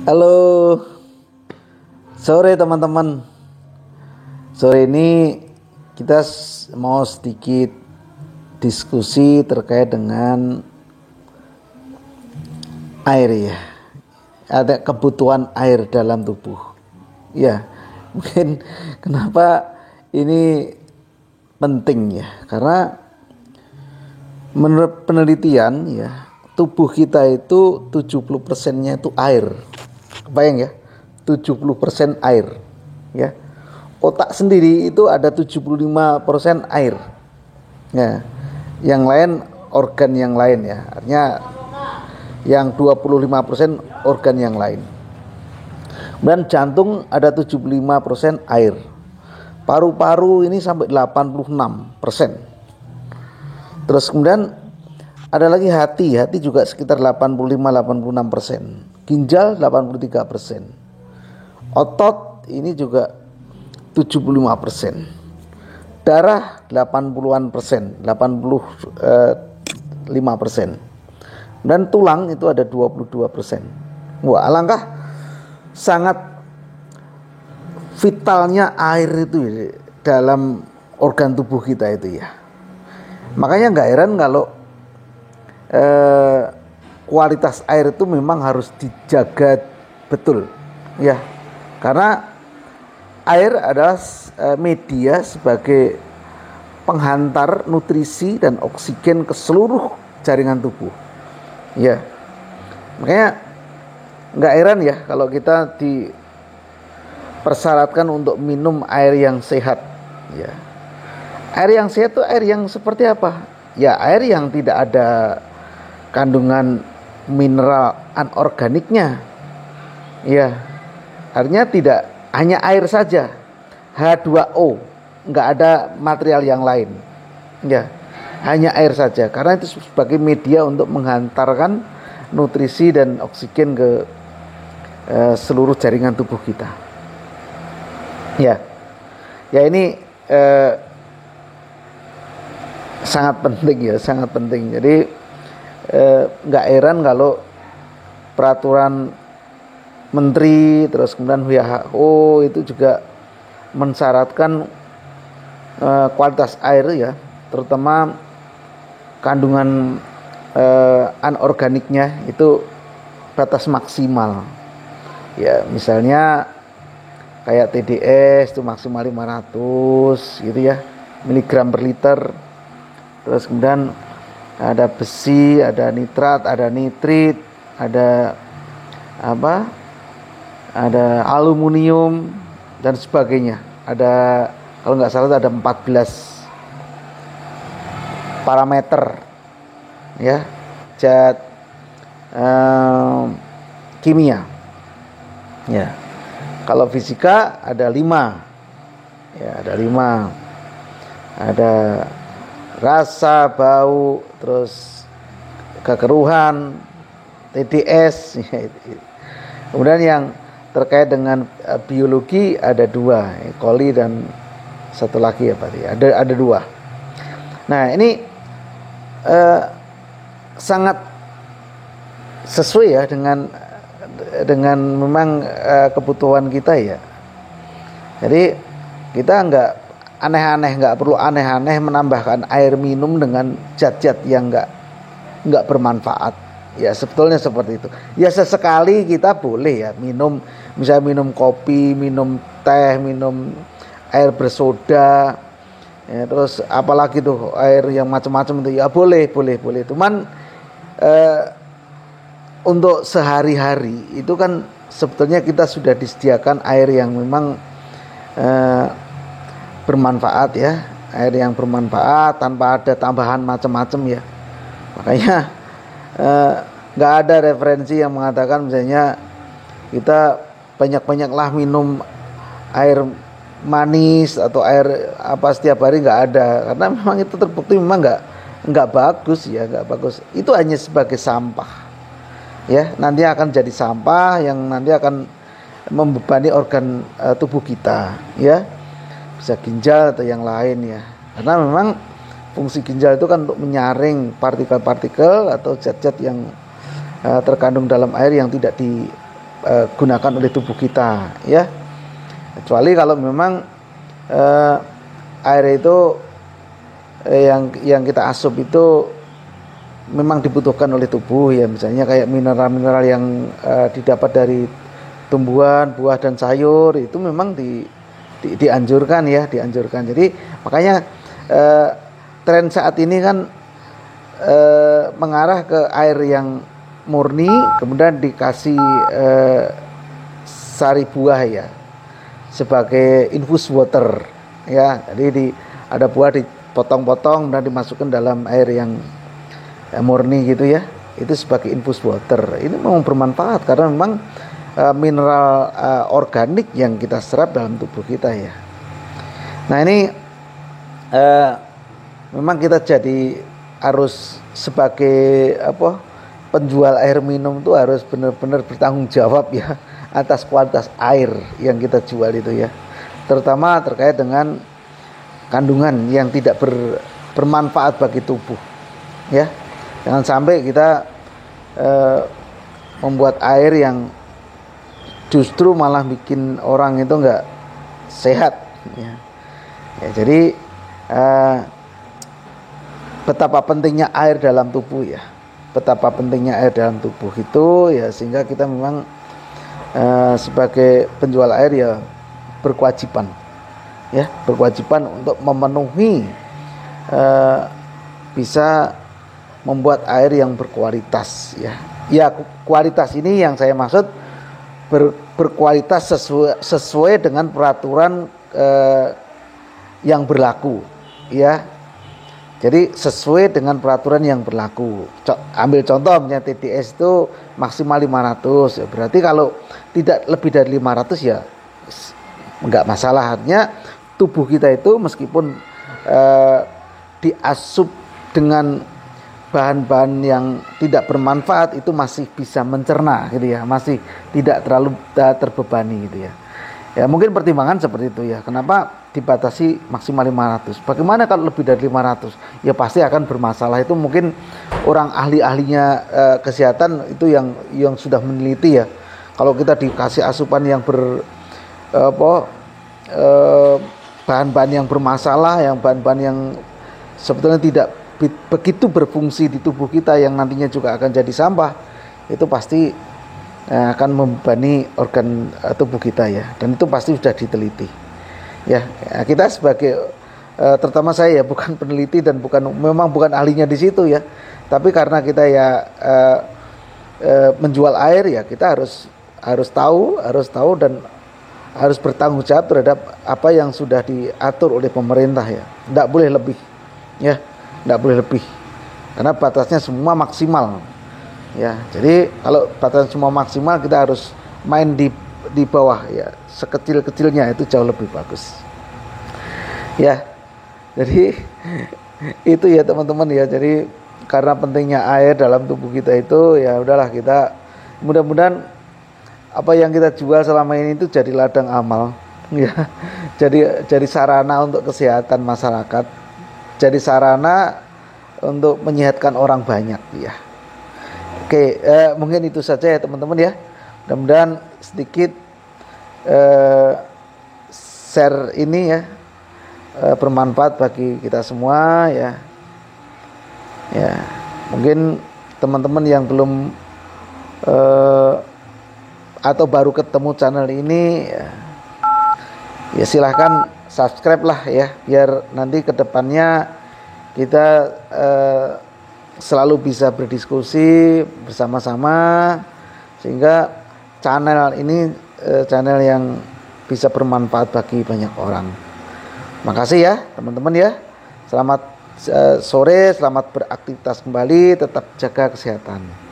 Halo, sore teman-teman. Sore ini kita mau sedikit diskusi terkait dengan air ya. Ada kebutuhan air dalam tubuh. Ya, mungkin kenapa ini penting ya? Karena menurut penelitian ya, tubuh kita itu 70%-nya itu air. Bayang ya, 70% air ya. Otak sendiri itu ada 75% air. Ya. Yang lain organ yang lain ya. Artinya yang 25% organ yang lain. Dan jantung ada 75% air. Paru-paru ini sampai 86%. Terus kemudian ada lagi hati juga sekitar 85-86%. Ginjal 83%. Otot ini juga 75%. Darah 80-an%, 85%. Dan tulang itu ada 22%. Wah, alangkah sangat vitalnya air itu dalam organ tubuh kita itu ya. Makanya nggak heran kalau kualitas air itu memang harus dijaga betul ya, karena air adalah media sebagai penghantar nutrisi dan oksigen ke seluruh jaringan tubuh ya. Makanya nggak heran ya kalau kita dipersyaratkan untuk minum air yang sehat ya. Air yang sehat itu air yang seperti apa ya? Air yang tidak ada kandungan mineral anorganiknya ya, artinya tidak hanya air saja, H2O, nggak ada material yang lain ya, hanya air saja, karena itu sebagai media untuk menghantarkan nutrisi dan oksigen ke seluruh jaringan tubuh kita ya. Ini sangat penting ya, sangat penting. Jadi nggak heran kalau peraturan menteri terus kemudian WHO itu juga mensyaratkan kualitas air ya, terutama kandungan anorganiknya itu batas maksimal ya. Misalnya kayak TDS itu maksimal 500 gitu ya, miligram per liter. Terus kemudian ada besi, ada nitrat, ada nitrit, ada apa? Ada aluminium dan sebagainya. Ada, kalau nggak salah ada 14 parameter ya, zat kimia. Ya. Kalau fisika ada 5. Ya, ada 5. Ada rasa, bau, terus kekeruhan, TDS. Kemudian yang terkait dengan biologi ada 2, E. coli dan satu lagi apa ya, ada 2. Nah ini sangat sesuai ya dengan memang kebutuhan kita ya. Jadi kita nggak perlu aneh-aneh menambahkan air minum dengan zat-zat yang nggak bermanfaat ya. Sebetulnya seperti itu ya. Sesekali kita boleh ya minum, misalnya minum kopi, minum teh, minum air bersoda ya, terus apalagi tuh air yang macam-macam itu ya, boleh. Cuman untuk sehari-hari itu kan sebetulnya kita sudah disediakan air yang memang bermanfaat ya, air yang bermanfaat tanpa ada tambahan macam-macam ya. Makanya nggak ada referensi yang mengatakan misalnya kita banyak-banyaklah minum air manis atau air apa setiap hari, nggak ada, karena memang itu terbukti memang nggak bagus ya, nggak bagus. Itu hanya sebagai sampah ya, nanti akan jadi sampah yang nanti akan membebani organ tubuh kita ya, bisa ginjal atau yang lain ya. Karena memang fungsi ginjal itu kan untuk menyaring partikel-partikel atau zat-zat yang terkandung dalam air yang tidak gunakan oleh tubuh kita ya. Kecuali kalau memang air itu yang kita asup itu memang dibutuhkan oleh tubuh ya, misalnya kayak mineral-mineral yang didapat dari tumbuhan, buah dan sayur itu memang dianjurkan ya, dianjurkan. Jadi makanya tren saat ini kan mengarah ke air yang murni, kemudian dikasih sari buah ya sebagai infus water ya. Jadi ada buah dipotong-potong dan dimasukkan dalam air yang murni gitu ya. Itu sebagai infus water. Ini memang bermanfaat karena memang mineral organik yang kita serap dalam tubuh kita ya. Nah ini memang kita jadi harus sebagai penjual air minum itu harus benar-benar bertanggung jawab ya atas kualitas air yang kita jual itu ya, terutama terkait dengan kandungan yang tidak bermanfaat bagi tubuh ya. Jangan sampai kita membuat air yang justru malah bikin orang itu enggak sehat ya. Jadi betapa pentingnya air dalam tubuh ya, betapa pentingnya air dalam tubuh itu ya, sehingga kita memang sebagai penjual air ya berkewajiban untuk memenuhi bisa membuat air yang berkualitas ya. Ya kualitas ini yang saya maksud berkualitas sesuai dengan peraturan yang berlaku ya. Jadi sesuai dengan peraturan yang berlaku. Ambil contoh misalnya TDS itu maksimal 500 ya, berarti kalau tidak lebih dari 500 ya enggak masalah. Artinya tubuh kita itu meskipun diasup dengan bahan-bahan yang tidak bermanfaat itu masih bisa mencerna gitu ya, masih tidak terlalu terbebani gitu ya. Ya mungkin pertimbangan seperti itu ya. Kenapa dibatasi maksimal 500? Bagaimana kalau lebih dari 500? Ya pasti akan bermasalah. Itu mungkin orang ahli-ahlinya kesehatan itu yang sudah meneliti ya. Kalau kita dikasih asupan yang bahan-bahan yang bermasalah, yang bahan-bahan yang sebetulnya tidak begitu berfungsi di tubuh kita, yang nantinya juga akan jadi sampah, itu pasti akan membebani organ tubuh kita ya, dan itu pasti sudah diteliti ya. Kita sebagai terutama saya ya bukan peneliti dan memang bukan ahlinya di situ ya, tapi karena kita ya menjual air ya, kita harus tahu dan harus bertanggung jawab terhadap apa yang sudah diatur oleh pemerintah ya. Tidak boleh lebih ya, tidak boleh lebih, karena batasnya semua maksimal ya. Jadi kalau batas semua maksimal, kita harus main di bawah ya, sekecil-kecilnya itu jauh lebih bagus ya. Jadi itu ya teman-teman ya. Jadi karena pentingnya air dalam tubuh kita itu ya udahlah, kita mudah-mudahan apa yang kita jual selama ini itu jadi ladang amal ya, jadi sarana untuk kesehatan masyarakat, jadi sarana untuk menyehatkan orang banyak ya. Oke, mungkin itu saja ya teman-teman ya. Mudah-mudahan sedikit share ini ya bermanfaat bagi kita semua ya. Ya, mungkin teman-teman yang belum atau baru ketemu channel ini ya silahkan subscribe lah ya, biar nanti kedepannya kita selalu bisa berdiskusi bersama-sama, sehingga channel ini channel yang bisa bermanfaat bagi banyak orang. Makasih ya teman-teman ya. Selamat sore, selamat beraktivitas kembali, tetap jaga kesehatan.